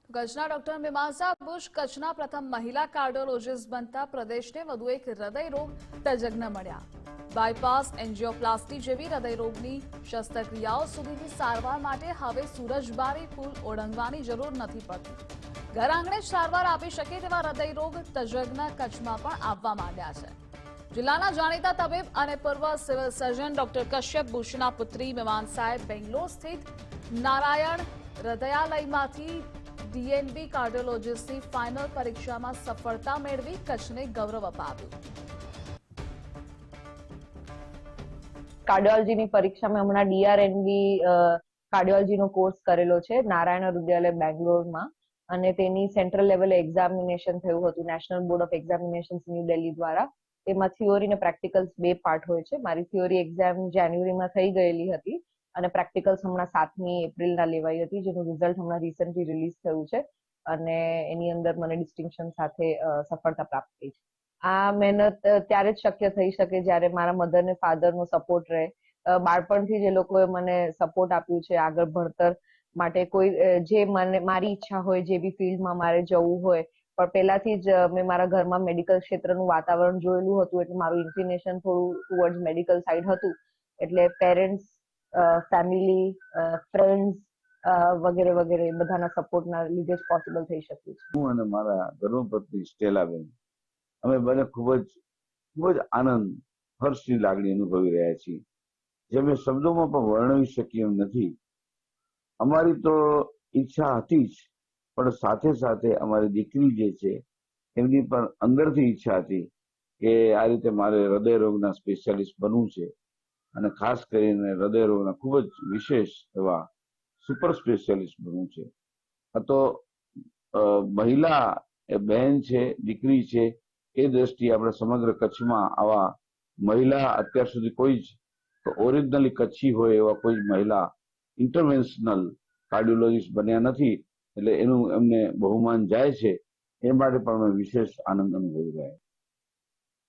કચ્છના doctor મીમાંસા bush કચ્છના પ્રથમ મહિલા કાર્ડિયોલોજિસ્ટ બનતા પ્રદેશને વધુ એક હૃદયરોગ તજજ્ઞ મળ્યા। બાયપાસ, એન્જિયોપ્લાસ્ટી જેવી હૃદયરોગની શસ્ત્રક્રિયાઓ સુધીની સારવાર માટે હવે સૂરજબારી પુલ ઓળંગવાની જરૂર નથી પડતી। ઘર આંગણે જ સારવાર આપી શકે તેવા હૃદયરોગ તજજ્ઞ કચ્છમાં પણ આવવા માંડ્યા છે। જિલ્લાના જાણીતા તબીબ અને પૂર્વ સિવિલ સર્જન ડોક્ટર કશ્યપ બુશના પુત્રી મીમાંસાએ બેંગ્લોર સ્થિત નારાયણ હૃદયાલયમાંથી ડીએનબી કાર્ડિયોલોજિસ્ટની ફાઇનલ પરીક્ષામાં સફળતા મેળવી કચ્છને ગૌરવ અપાવ્યું। કાર્ડિયોલોજીની પરીક્ષામાં હમણાં ડીઆરએનબી કાર્ડિયોલોજીનો કોર્સ કરેલો છે નારાયણ હૃદયાલય બેંગ્લોરમાં, અને તેની સેન્ટ્રલ લેવલે એક્ઝામિનેશન થયું હતું national board of examinations new Delhi દ્વારા। તેમાં થિયોરી અને પ્રેક્ટિકલ્સ બે પાર્ટ હોય છે। મારી થિયોરી એક્ઝામ જાન્યુઆરીમાં થઈ ગયેલી હતી અને પ્રેક્ટિકલ્સ હમણાં 7મી એપ્રિલના લેવાઈ હતી, જેનું રિઝલ્ટ હમણાં રિસન્ટલી રિલીઝ થયું છે અને એની અંદર મને ડિસ્ટિંક્શન સાથે સફળતા પ્રાપ્ત થઈ છે। આ મહેનત ત્યારે જ શક્ય થઈ શકે જ્યારે મારા મધર ને ફાધરનો સપોર્ટ રહે। બાળપણથી જ એ લોકોએ મને સપોર્ટ આપ્યું છે આગળ ભણતર માટે। કોઈ જે મને મારી ઈચ્છા હોય, જે બી ફિલ્ડમાં મારે જવું હોય, પણ પહેલાથી જ મેં મારા ઘરમાં મેડિકલ ક્ષેત્રનું વાતાવરણ જોયેલું હતું, એટલે મારું ઇન્ક્લિનેશન થોડું ટુવર્ડ્સ મેડિકલ સાઇડ હતું। એટલે પેરેન્ટ્સ, ફેમિલી, ફ્રેન્ડ્સ વગેરે વગેરે બધાના સપોર્ટના લીધે જ પોસિબલ થઈ શક્યું છે। હું અને મારા ધર્મપત્ની સ્ટેલાબેન અમે બંને ખૂબ જ આનંદ, હર્ષની લાગણી અનુભવી રહ્યા છીએ, જે અમે શબ્દોમાં પણ વર્ણવી શકીએ એમ નથી। અમારી તો ઈચ્છા હતી જ, પણ સાથે સાથે અમારી દીકરી જે છે એમની પણ અંદરથી ઈચ્છા હતી કે આ રીતે મારે હૃદયરોગના સ્પેશિયાલિસ્ટ બનવું છે, અને ખાસ કરીને હૃદયરોગના ખૂબ જ વિશેષ એવા સુપર સ્પેશિયાલિસ્ટ બનવું છે। આ તો મહિલા એ બહેન છે, દીકરી છે, એ દ્રષ્ટિએ આપણે સમગ્ર કચ્છમાં આવા મહિલા અત્યાર સુધી કોઈ જ ઓરિજિનલી કચ્છી હોય એવા કોઈ મહિલા ઇન્ટરવેન્શનલ કાર્ડિયોલોજિસ્ટ બન્યા નથી। એટલે એનું એમને બહુમાન જાય છે, એ માટે પણ અમે વિશેષ આનંદ અનુભવી રહ્યા છીએ।